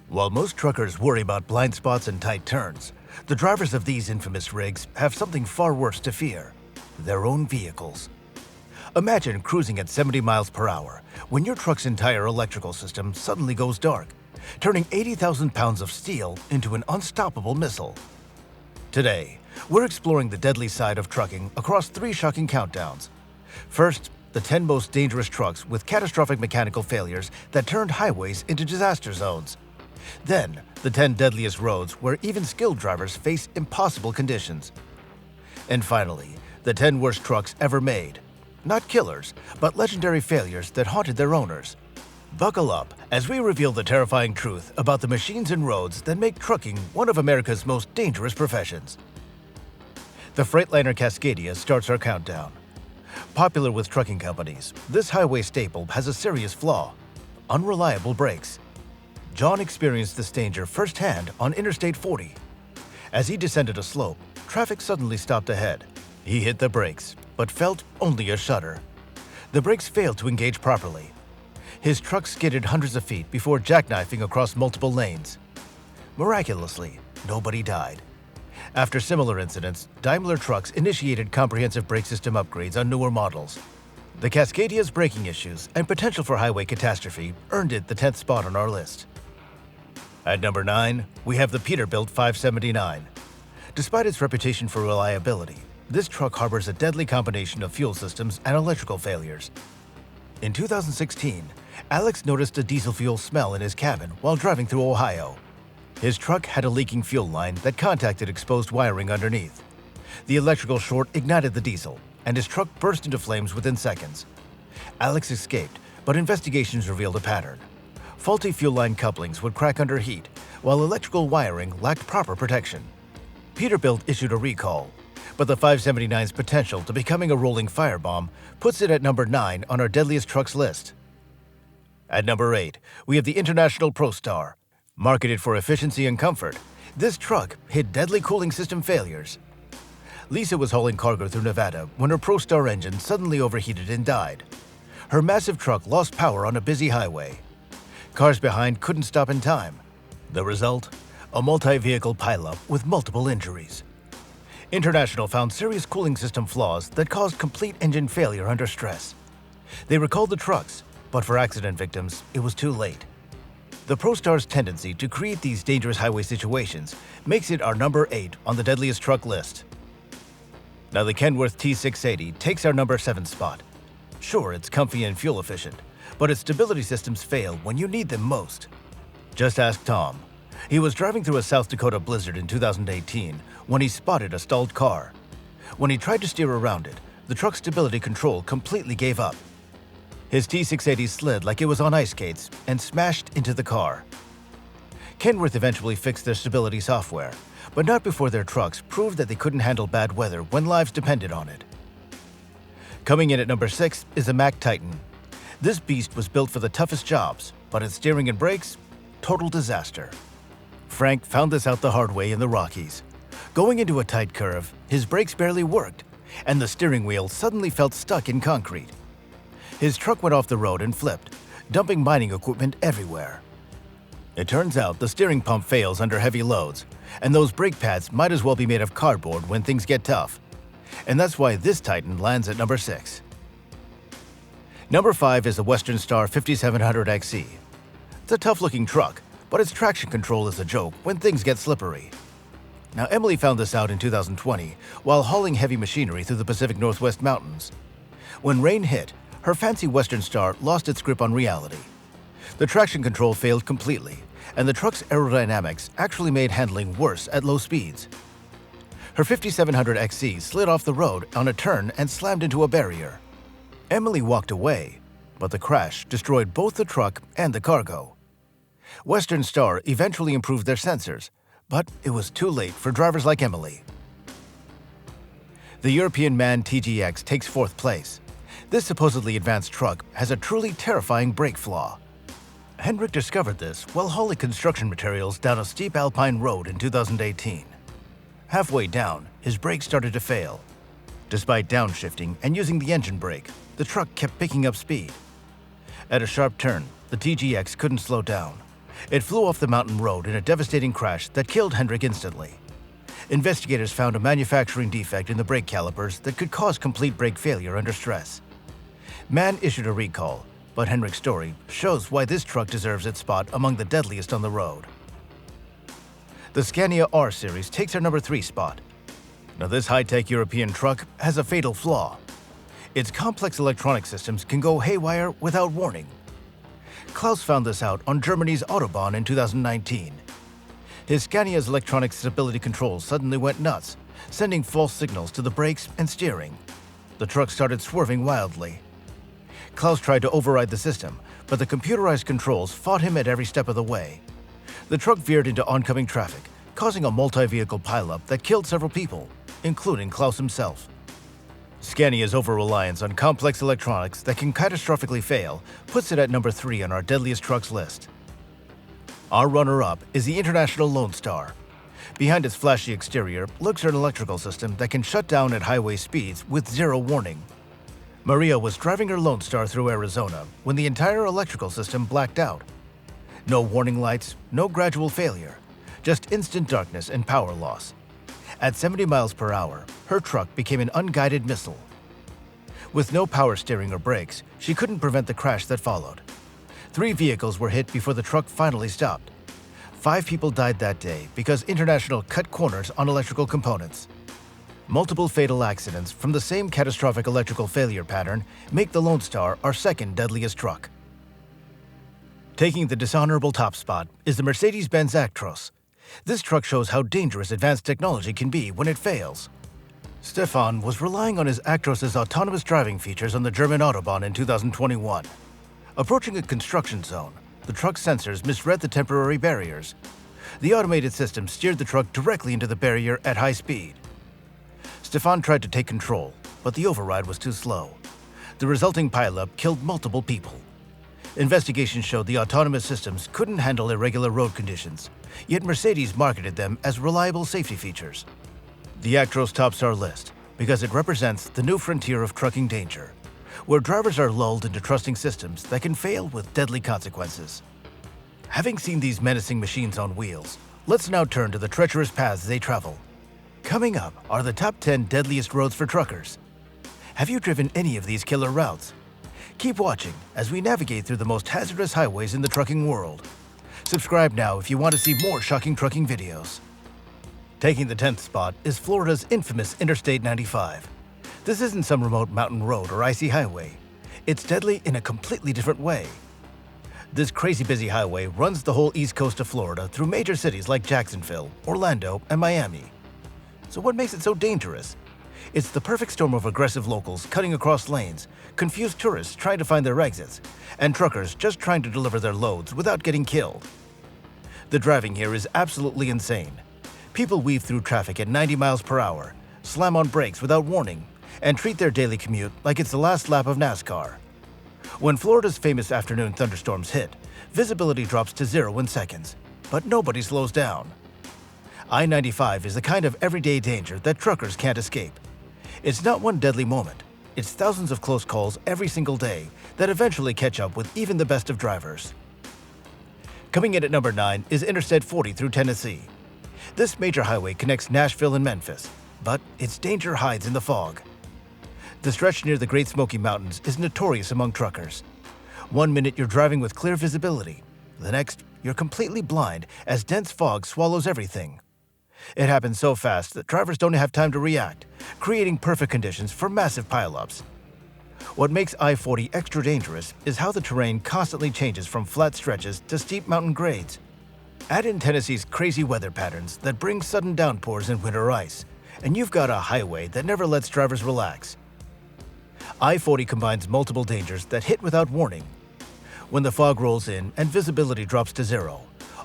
While most truckers worry about blind spots and tight turns, the drivers of these infamous rigs have something far worse to fear: their own vehicles. Imagine cruising at 70 miles per hour when your truck's entire electrical system suddenly goes dark, turning 80,000 pounds of steel into an unstoppable missile. Today, we're exploring the deadly side of trucking across 3 shocking countdowns. First, the 10 most dangerous trucks with catastrophic mechanical failures that turned highways into disaster zones. Then, the 10 deadliest roads where even skilled drivers face impossible conditions. And finally, the 10 worst trucks ever made. Not killers, but legendary failures that haunted their owners. Buckle up as we reveal the terrifying truth about the machines and roads that make trucking one of America's most dangerous professions. The Freightliner Cascadia starts our countdown. Popular with trucking companies, this highway staple has a serious flaw: unreliable brakes. John experienced this danger firsthand on Interstate 40. As he descended a slope, traffic suddenly stopped ahead. He hit the brakes, but felt only a shudder. The brakes failed to engage properly. His truck skidded hundreds of feet before jackknifing across multiple lanes. Miraculously, nobody died. After similar incidents, Daimler Trucks initiated comprehensive brake system upgrades on newer models. The Cascadia's braking issues and potential for highway catastrophe earned it the 10th spot on our list. At number 9, we have the Peterbilt 579. Despite its reputation for reliability, this truck harbors a deadly combination of fuel systems and electrical failures. In 2016, Alex noticed a diesel fuel smell in his cabin while driving through Ohio. His truck had a leaking fuel line that contacted exposed wiring underneath. The electrical short ignited the diesel, and his truck burst into flames within seconds. Alex escaped, but investigations revealed a pattern. Faulty fuel line couplings would crack under heat, while electrical wiring lacked proper protection. Peterbilt issued a recall, but the 579's potential to becoming a rolling firebomb puts it at number 9 on our deadliest trucks list. At number 8, we have the International ProStar. Marketed for efficiency and comfort, this truck hid deadly cooling system failures. Lisa was hauling cargo through Nevada when her ProStar engine suddenly overheated and died. Her massive truck lost power on a busy highway. Cars behind couldn't stop in time. The result? A multi-vehicle pileup with multiple injuries. International found serious cooling system flaws that caused complete engine failure under stress. They recalled the trucks, but for accident victims, it was too late. The ProStar's tendency to create these dangerous highway situations makes it our number 8 on the deadliest truck list. Now the Kenworth T680 takes our number 7 spot. Sure, it's comfy and fuel efficient, but its stability systems fail when you need them most. Just ask Tom. He was driving through a South Dakota blizzard in 2018 when he spotted a stalled car. When he tried to steer around it, the truck's stability control completely gave up. His T680 slid like it was on ice skates and smashed into the car. Kenworth eventually fixed their stability software, but not before their trucks proved that they couldn't handle bad weather when lives depended on it. Coming in at number 6 is the Mack Titan. This beast was built for the toughest jobs, but its steering and brakes, total disaster. Frank found this out the hard way in the Rockies. Going into a tight curve, his brakes barely worked, and the steering wheel suddenly felt stuck in concrete. His truck went off the road and flipped, dumping mining equipment everywhere. It turns out the steering pump fails under heavy loads, and those brake pads might as well be made of cardboard when things get tough. And that's why this Titan lands at number 6. Number 5 is the Western Star 5700XE. It's a tough-looking truck, but its traction control is a joke when things get slippery. Now, Emily found this out in 2020 while hauling heavy machinery through the Pacific Northwest mountains. When rain hit, her fancy Western Star lost its grip on reality. The traction control failed completely, and the truck's aerodynamics actually made handling worse at low speeds. Her 5700XE slid off the road on a turn and slammed into a barrier. Emily walked away, but the crash destroyed both the truck and the cargo. Western Star eventually improved their sensors, but it was too late for drivers like Emily. The European MAN TGX takes 4th place. This supposedly advanced truck has a truly terrifying brake flaw. Hendrik discovered this while hauling construction materials down a steep alpine road in 2018. Halfway down, his brakes started to fail. Despite downshifting and using the engine brake, the truck kept picking up speed. At a sharp turn, the TGX couldn't slow down. It flew off the mountain road in a devastating crash that killed Hendrik instantly. Investigators found a manufacturing defect in the brake calipers that could cause complete brake failure under stress. MAN issued a recall, but Hendrik's story shows why this truck deserves its spot among the deadliest on the road. The Scania R series takes our number 3 spot. Now, this high-tech European truck has a fatal flaw. Its complex electronic systems can go haywire without warning. Klaus found this out on Germany's Autobahn in 2019. His Scania's electronic stability controls suddenly went nuts, sending false signals to the brakes and steering. The truck started swerving wildly. Klaus tried to override the system, but the computerized controls fought him at every step of the way. The truck veered into oncoming traffic, causing a multi-vehicle pileup that killed several people, including Klaus himself. Scania's over-reliance on complex electronics that can catastrophically fail puts it at number 3 on our deadliest trucks list. Our runner-up is the International Lone Star. Behind its flashy exterior lurks an electrical system that can shut down at highway speeds with zero warning. Maria was driving her Lone Star through Arizona when the entire electrical system blacked out. No warning lights, no gradual failure, just instant darkness and power loss. At 70 miles per hour, her truck became an unguided missile. With no power steering or brakes, she couldn't prevent the crash that followed. 3 vehicles were hit before the truck finally stopped. 5 people died that day because International cut corners on electrical components. Multiple fatal accidents from the same catastrophic electrical failure pattern make the Lone Star our second deadliest truck. Taking the dishonorable top spot is the Mercedes-Benz Actros. This truck shows how dangerous advanced technology can be when it fails. Stefan was relying on his Actros' autonomous driving features on the German Autobahn in 2021. Approaching a construction zone, the truck's sensors misread the temporary barriers. The automated system steered the truck directly into the barrier at high speed. Stefan tried to take control, but the override was too slow. The resulting pileup killed multiple people. Investigations showed the autonomous systems couldn't handle irregular road conditions, yet Mercedes marketed them as reliable safety features. The Actros tops our list because it represents the new frontier of trucking danger, where drivers are lulled into trusting systems that can fail with deadly consequences. Having seen these menacing machines on wheels, let's now turn to the treacherous paths they travel. Coming up are the top 10 deadliest roads for truckers. Have you driven any of these killer routes? Keep watching as we navigate through the most hazardous highways in the trucking world. Subscribe now if you want to see more shocking trucking videos. Taking the 10th spot is Florida's infamous Interstate 95. This isn't some remote mountain road or icy highway. It's deadly in a completely different way. This crazy busy highway runs the whole east coast of Florida through major cities like Jacksonville, Orlando, and Miami. So what makes it so dangerous? It's the perfect storm of aggressive locals cutting across lanes, confused tourists trying to find their exits, and truckers just trying to deliver their loads without getting killed. The driving here is absolutely insane. People weave through traffic at 90 miles per hour, slam on brakes without warning, and treat their daily commute like it's the last lap of NASCAR. When Florida's famous afternoon thunderstorms hit, visibility drops to 0 in seconds, but nobody slows down. I-95 is the kind of everyday danger that truckers can't escape. It's not one deadly moment. It's thousands of close calls every single day that eventually catch up with even the best of drivers. Coming in at number 9 is Interstate 40 through Tennessee. This major highway connects Nashville and Memphis, but its danger hides in the fog. The stretch near the Great Smoky Mountains is notorious among truckers. One minute you're driving with clear visibility. The next, you're completely blind as dense fog swallows everything. It happens so fast that drivers don't have time to react, creating perfect conditions for massive pileups. What makes I-40 extra dangerous is how the terrain constantly changes from flat stretches to steep mountain grades. Add in Tennessee's crazy weather patterns that bring sudden downpours and winter ice, and you've got a highway that never lets drivers relax. I-40 combines multiple dangers that hit without warning. When the fog rolls in and visibility drops to 0,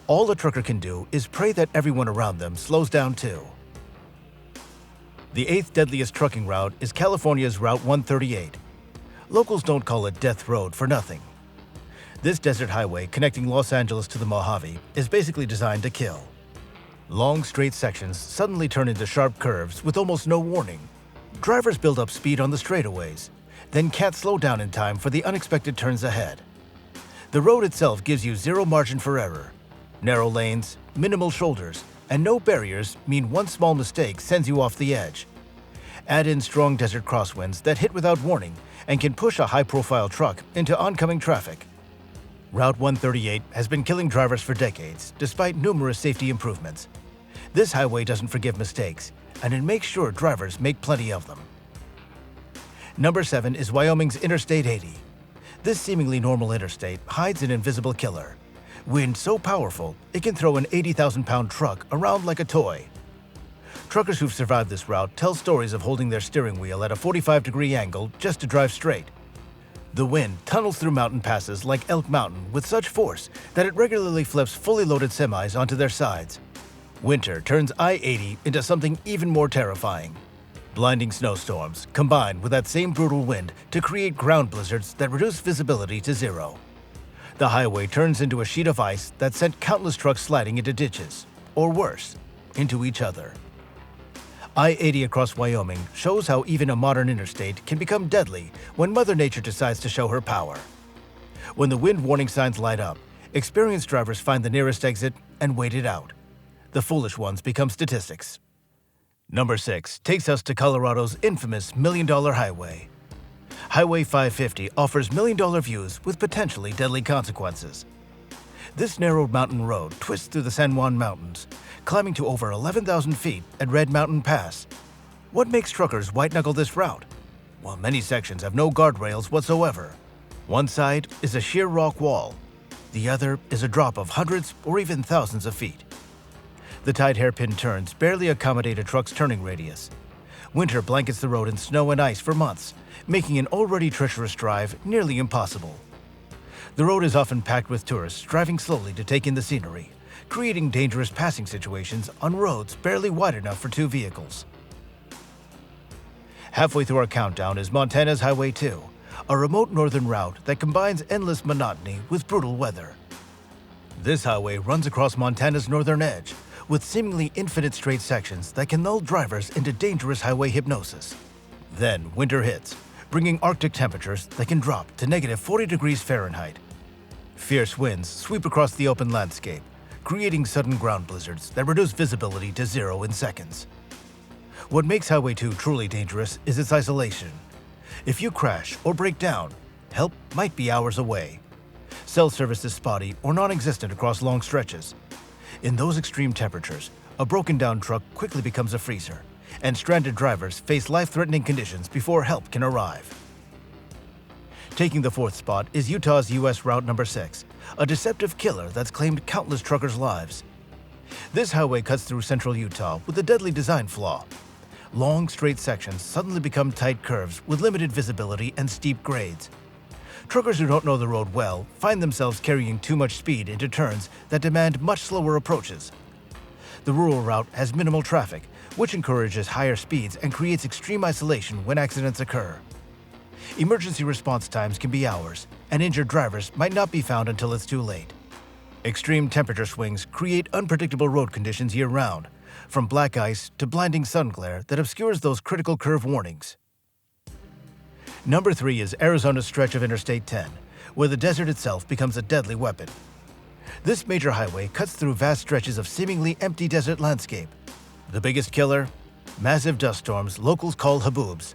all a trucker can do is pray that everyone around them slows down too. The 8th deadliest trucking route is California's Route 138. Locals don't call it Death Road for nothing. This desert highway connecting Los Angeles to the Mojave is basically designed to kill. Long, straight sections suddenly turn into sharp curves with almost no warning. Drivers build up speed on the straightaways, then can't slow down in time for the unexpected turns ahead. The road itself gives you zero margin for error. Narrow lanes, minimal shoulders, and no barriers mean one small mistake sends you off the edge. Add in strong desert crosswinds that hit without warning and can push a high-profile truck into oncoming traffic. Route 138 has been killing drivers for decades, despite numerous safety improvements. This highway doesn't forgive mistakes, and it makes sure drivers make plenty of them. Number 7 is Wyoming's Interstate 80. This seemingly normal interstate hides an invisible killer. Wind so powerful, it can throw an 80,000-pound truck around like a toy. Truckers who've survived this route tell stories of holding their steering wheel at a 45-degree angle just to drive straight. The wind tunnels through mountain passes like Elk Mountain with such force that it regularly flips fully loaded semis onto their sides. Winter turns I-80 into something even more terrifying. Blinding snowstorms combine with that same brutal wind to create ground blizzards that reduce visibility to zero. The highway turns into a sheet of ice that sent countless trucks sliding into ditches, or worse, into each other. I-80 across Wyoming shows how even a modern interstate can become deadly when Mother Nature decides to show her power. When the wind warning signs light up, experienced drivers find the nearest exit and wait it out. The foolish ones become statistics. Number 6 takes us to Colorado's infamous Million-Dollar Highway. Highway 550 offers million-dollar views with potentially deadly consequences. This narrow mountain road twists through the San Juan Mountains, climbing to over 11,000 feet at Red Mountain Pass. What makes truckers white-knuckle this route? Well, many sections have no guardrails whatsoever. One side is a sheer rock wall. The other is a drop of hundreds or even thousands of feet. The tight hairpin turns barely accommodate a truck's turning radius. Winter blankets the road in snow and ice for months, making an already treacherous drive nearly impossible. The road is often packed with tourists driving slowly to take in the scenery, creating dangerous passing situations on roads barely wide enough for two vehicles. Halfway through our countdown is Montana's Highway 2, a remote northern route that combines endless monotony with brutal weather. This highway runs across Montana's northern edge, with seemingly infinite straight sections that can lull drivers into dangerous highway hypnosis. Then winter hits, bringing Arctic temperatures that can drop to negative 40 degrees Fahrenheit. Fierce winds sweep across the open landscape, creating sudden ground blizzards that reduce visibility to zero in seconds. What makes Highway 2 truly dangerous is its isolation. If you crash or break down, help might be hours away. Cell service is spotty or non-existent across long stretches. In those extreme temperatures, a broken-down truck quickly becomes a freezer, and stranded drivers face life-threatening conditions before help can arrive. Taking the 4th spot is Utah's U.S. Route Number 6, a deceptive killer that's claimed countless truckers' lives. This highway cuts through central Utah with a deadly design flaw. Long, straight sections suddenly become tight curves with limited visibility and steep grades. Truckers who don't know the road well find themselves carrying too much speed into turns that demand much slower approaches. The rural route has minimal traffic, which encourages higher speeds and creates extreme isolation when accidents occur. Emergency response times can be hours, and injured drivers might not be found until it's too late. Extreme temperature swings create unpredictable road conditions year-round, from black ice to blinding sun glare that obscures those critical curve warnings. Number 3 is Arizona's stretch of Interstate 10, where the desert itself becomes a deadly weapon. This major highway cuts through vast stretches of seemingly empty desert landscape. The biggest killer? Massive dust storms locals call haboobs.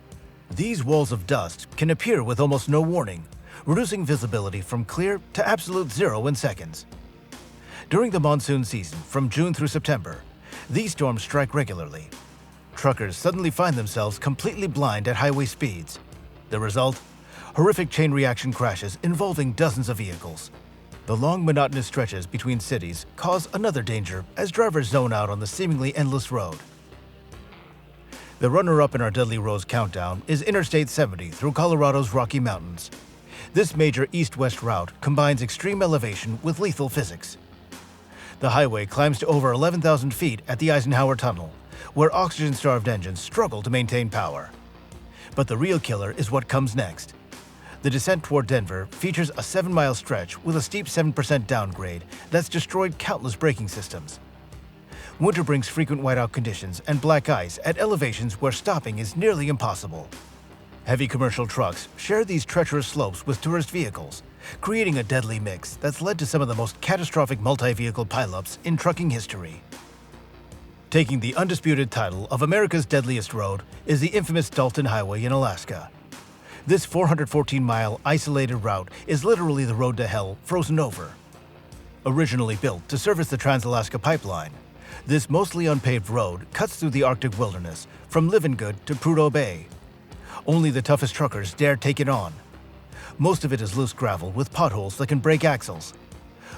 These walls of dust can appear with almost no warning, reducing visibility from clear to absolute zero in seconds. During the monsoon season, from June through September, these storms strike regularly. Truckers suddenly find themselves completely blind at highway speeds. The result? Horrific chain reaction crashes involving dozens of vehicles. The long, monotonous stretches between cities cause another danger as drivers zone out on the seemingly endless road. The runner-up in our Deadly Roads countdown is Interstate 70 through Colorado's Rocky Mountains. This major east-west route combines extreme elevation with lethal physics. The highway climbs to over 11,000 feet at the Eisenhower Tunnel, where oxygen-starved engines struggle to maintain power. But the real killer is what comes next. The descent toward Denver features a 7-mile stretch with a steep 7% downgrade that's destroyed countless braking systems. Winter brings frequent whiteout conditions and black ice at elevations where stopping is nearly impossible. Heavy commercial trucks share these treacherous slopes with tourist vehicles, creating a deadly mix that's led to some of the most catastrophic multi-vehicle pileups in trucking history. Taking the undisputed title of America's deadliest road is the infamous Dalton Highway in Alaska. This 414-mile isolated route is literally the road to hell frozen over. Originally built to service the Trans-Alaska Pipeline, this mostly unpaved road cuts through the Arctic wilderness from Livingood to Prudhoe Bay. Only the toughest truckers dare take it on. Most of it is loose gravel with potholes that can break axles.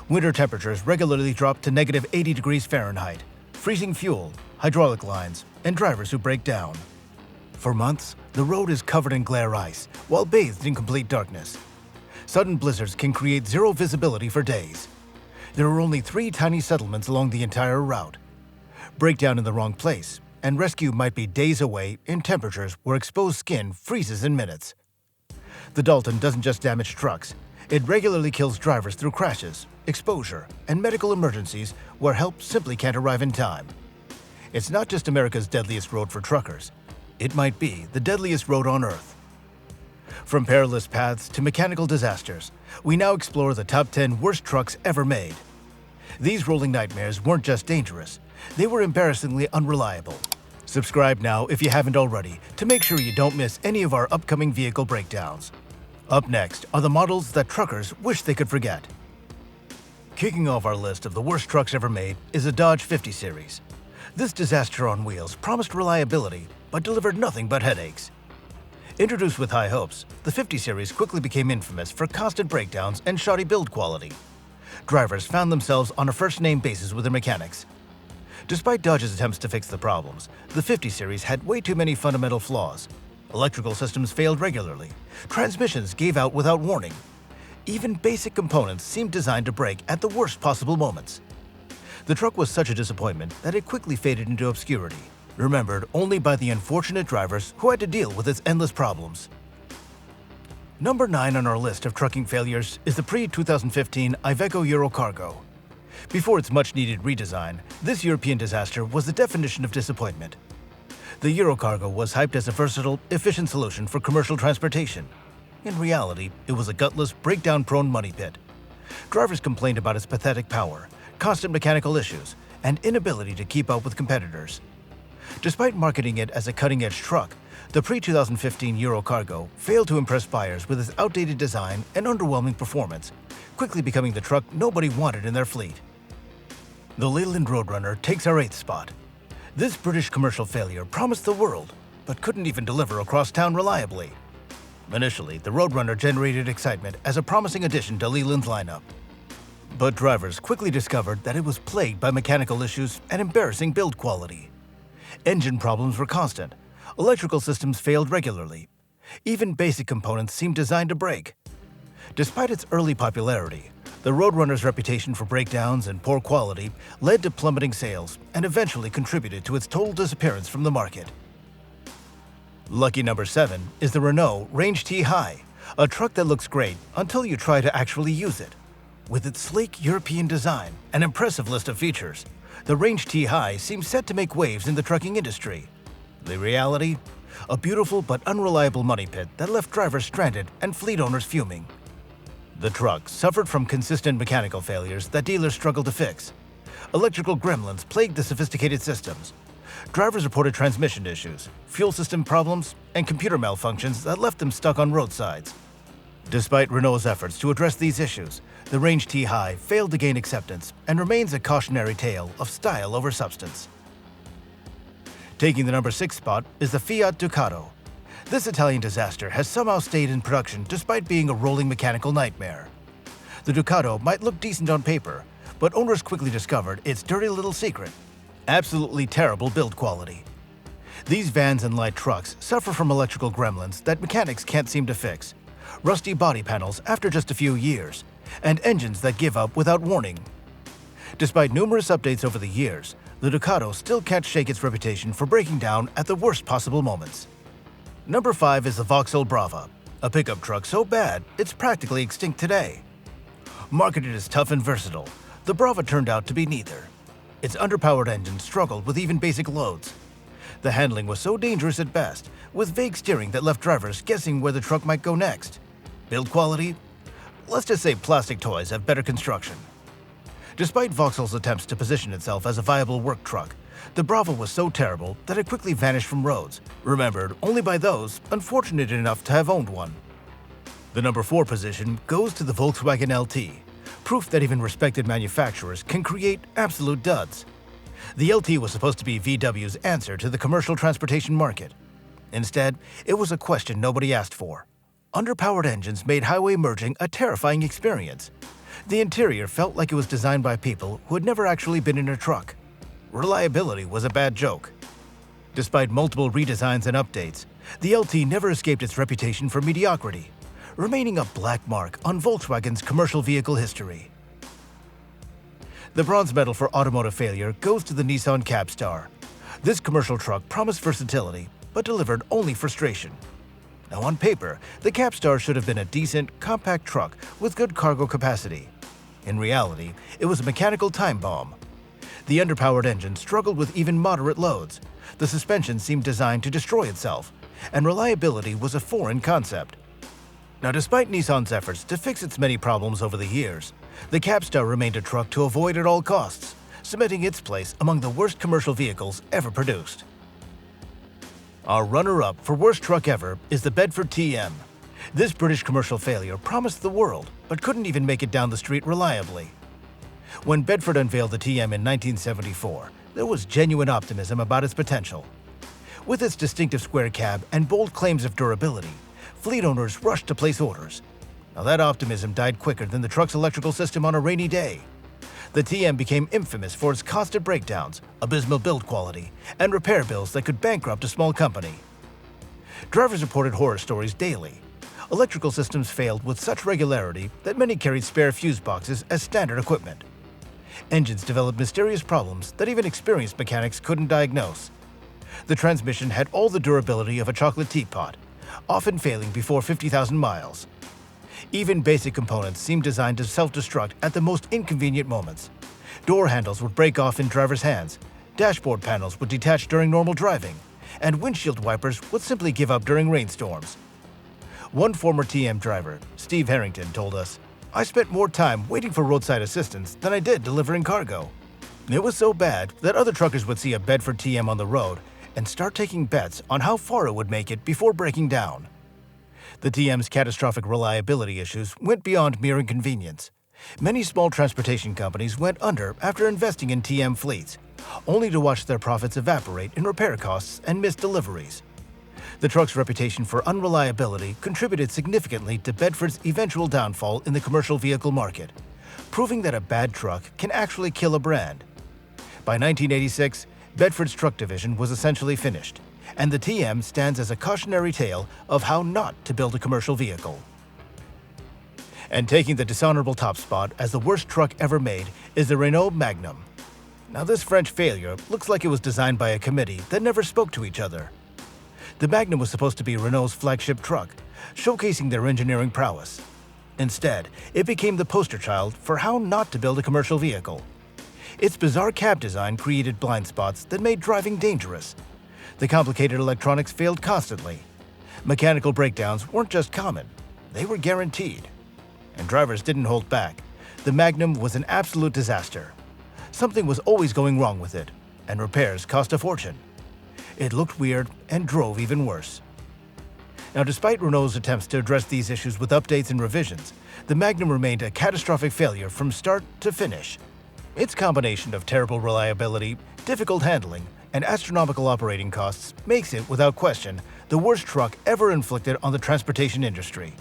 Winter temperatures regularly drop to negative 80 degrees Fahrenheit, freezing fuel, hydraulic lines, and drivers who break down. For months, the road is covered in glare ice while bathed in complete darkness. Sudden blizzards can create zero visibility for days. There are only 3 tiny settlements along the entire route. Breakdown in the wrong place, and rescue might be days away in temperatures where exposed skin freezes in minutes. The Dalton doesn't just damage trucks, it regularly kills drivers through crashes, exposure, and medical emergencies where help simply can't arrive in time. It's not just America's deadliest road for truckers. It might be the deadliest road on Earth. From perilous paths to mechanical disasters, we now explore the top 10 worst trucks ever made. These rolling nightmares weren't just dangerous, they were embarrassingly unreliable. Subscribe now if you haven't already to make sure you don't miss any of our upcoming vehicle breakdowns. Up next are the models that truckers wish they could forget. Kicking off our list of the worst trucks ever made is a Dodge 50 Series. This disaster on wheels promised reliability, but delivered nothing but headaches. Introduced with high hopes, the 50 Series quickly became infamous for constant breakdowns and shoddy build quality. Drivers found themselves on a first-name basis with their mechanics. Despite Dodge's attempts to fix the problems, the 50 Series had way too many fundamental flaws. Electrical systems failed regularly. Transmissions gave out without warning. Even basic components seemed designed to break at the worst possible moments. The truck was such a disappointment that it quickly faded into obscurity, remembered only by the unfortunate drivers who had to deal with its endless problems. Number 9 on our list of trucking failures is the pre-2015 Iveco Eurocargo. Before its much-needed redesign, this European disaster was the definition of disappointment. The Eurocargo was hyped as a versatile, efficient solution for commercial transportation. In reality, it was a gutless, breakdown-prone money pit. Drivers complained about its pathetic power, constant mechanical issues, and inability to keep up with competitors. Despite marketing it as a cutting-edge truck, the pre-2015 Eurocargo failed to impress buyers with its outdated design and underwhelming performance, quickly becoming the truck nobody wanted in their fleet. The Leyland Roadrunner takes our 8th spot. This British commercial failure promised the world, but couldn't even deliver across town reliably. Initially, the Roadrunner generated excitement as a promising addition to Leyland's lineup. But drivers quickly discovered that it was plagued by mechanical issues and embarrassing build quality. Engine problems were constant. Electrical systems failed regularly. Even basic components seemed designed to break. Despite its early popularity, the Roadrunner's reputation for breakdowns and poor quality led to plummeting sales and eventually contributed to its total disappearance from the market. Lucky number 7 is the Renault Range T High, a truck that looks great until you try to actually use it. With its sleek European design and impressive list of features, the Range T High seems set to make waves in the trucking industry. The reality? A beautiful but unreliable money pit that left drivers stranded and fleet owners fuming. The truck suffered from consistent mechanical failures that dealers struggled to fix. Electrical gremlins plagued the sophisticated systems. Drivers reported transmission issues, fuel system problems, and computer malfunctions that left them stuck on roadsides. Despite Renault's efforts to address these issues, the Range T High failed to gain acceptance and remains a cautionary tale of style over substance. Taking the number 6 spot is the Fiat Ducato. This Italian disaster has somehow stayed in production despite being a rolling mechanical nightmare. The Ducato might look decent on paper, but owners quickly discovered its dirty little secret: absolutely terrible build quality. These vans and light trucks suffer from electrical gremlins that mechanics can't seem to fix, rusty body panels after just a few years, and engines that give up without warning. Despite numerous updates over the years, the Ducato still can't shake its reputation for breaking down at the worst possible moments. Number 5 is the Vauxhall Brava, a pickup truck so bad it's practically extinct today. Marketed as tough and versatile, the Brava turned out to be neither. Its underpowered engine struggled with even basic loads. The handling was so dangerous at best, with vague steering that left drivers guessing where the truck might go next. Build quality? let's just say plastic toys have better construction. Despite Vauxhall's attempts to position itself as a viable work truck, the Bravo was so terrible that it quickly vanished from roads, remembered only by those unfortunate enough to have owned one. The number 4 position goes to the Volkswagen LT, proof that even respected manufacturers can create absolute duds. The LT was supposed to be VW's answer to the commercial transportation market. Instead, it was a question nobody asked for. Underpowered engines made highway merging a terrifying experience. The interior felt like it was designed by people who had never actually been in a truck. Reliability was a bad joke. Despite multiple redesigns and updates, the LT never escaped its reputation for mediocrity, remaining a black mark on Volkswagen's commercial vehicle history. The bronze medal for automotive failure goes to the Nissan Cabstar. This commercial truck promised versatility, but delivered only frustration. Now on paper, the Cabstar should have been a decent, compact truck with good cargo capacity. In reality, it was a mechanical time bomb. The underpowered engine struggled with even moderate loads, the suspension seemed designed to destroy itself, and reliability was a foreign concept. Now, despite Nissan's efforts to fix its many problems over the years, the Cabstar remained a truck to avoid at all costs, cementing its place among the worst commercial vehicles ever produced. Our runner-up for worst truck ever is the Bedford TM. This British commercial failure promised the world, but couldn't even make it down the street reliably. When Bedford unveiled the TM in 1974, there was genuine optimism about its potential. With its distinctive square cab and bold claims of durability, fleet owners rushed to place orders. Now that optimism died quicker than the truck's electrical system on a rainy day. The TM became infamous for its constant breakdowns, abysmal build quality, and repair bills that could bankrupt a small company. Drivers reported horror stories daily. Electrical systems failed with such regularity that many carried spare fuse boxes as standard equipment. Engines developed mysterious problems that even experienced mechanics couldn't diagnose. The transmission had all the durability of a chocolate teapot, often failing before 50,000 miles. Even basic components seemed designed to self-destruct at the most inconvenient moments. Door handles would break off in drivers' hands, dashboard panels would detach during normal driving, and windshield wipers would simply give up during rainstorms. One former TM driver, Steve Harrington, told us, "I spent more time waiting for roadside assistance than I did delivering cargo." It was so bad that other truckers would see a Bedford TM on the road and start taking bets on how far it would make it before breaking down. The TM's catastrophic reliability issues went beyond mere inconvenience. Many small transportation companies went under after investing in TM fleets, only to watch their profits evaporate in repair costs and missed deliveries. The truck's reputation for unreliability contributed significantly to Bedford's eventual downfall in the commercial vehicle market, proving that a bad truck can actually kill a brand. By 1986, Bedford's truck division was essentially finished, and the TM stands as a cautionary tale of how not to build a commercial vehicle. And taking the dishonorable top spot as the worst truck ever made is the Renault Magnum. Now this French failure looks like it was designed by a committee that never spoke to each other. The Magnum was supposed to be Renault's flagship truck, showcasing their engineering prowess. Instead, it became the poster child for how not to build a commercial vehicle. Its bizarre cab design created blind spots that made driving dangerous. The complicated electronics failed constantly. Mechanical breakdowns weren't just common, they were guaranteed. And drivers didn't hold back. The Magnum was an absolute disaster. Something was always going wrong with it, and repairs cost a fortune. It looked weird and drove even worse. Now, despite Renault's attempts to address these issues with updates and revisions, the Magnum remained a catastrophic failure from start to finish. Its combination of terrible reliability, difficult handling, and astronomical operating costs makes it, without question, the worst truck ever inflicted on the transportation industry.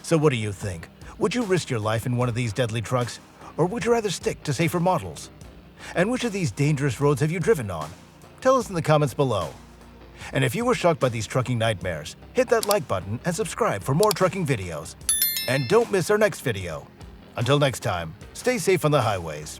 So what do you think? Would you risk your life in one of these deadly trucks, or would you rather stick to safer models? And which of these dangerous roads have you driven on? Tell us in the comments below. And if you were shocked by these trucking nightmares, hit that like button and subscribe for more trucking videos. And don't miss our next video. Until next time, stay safe on the highways.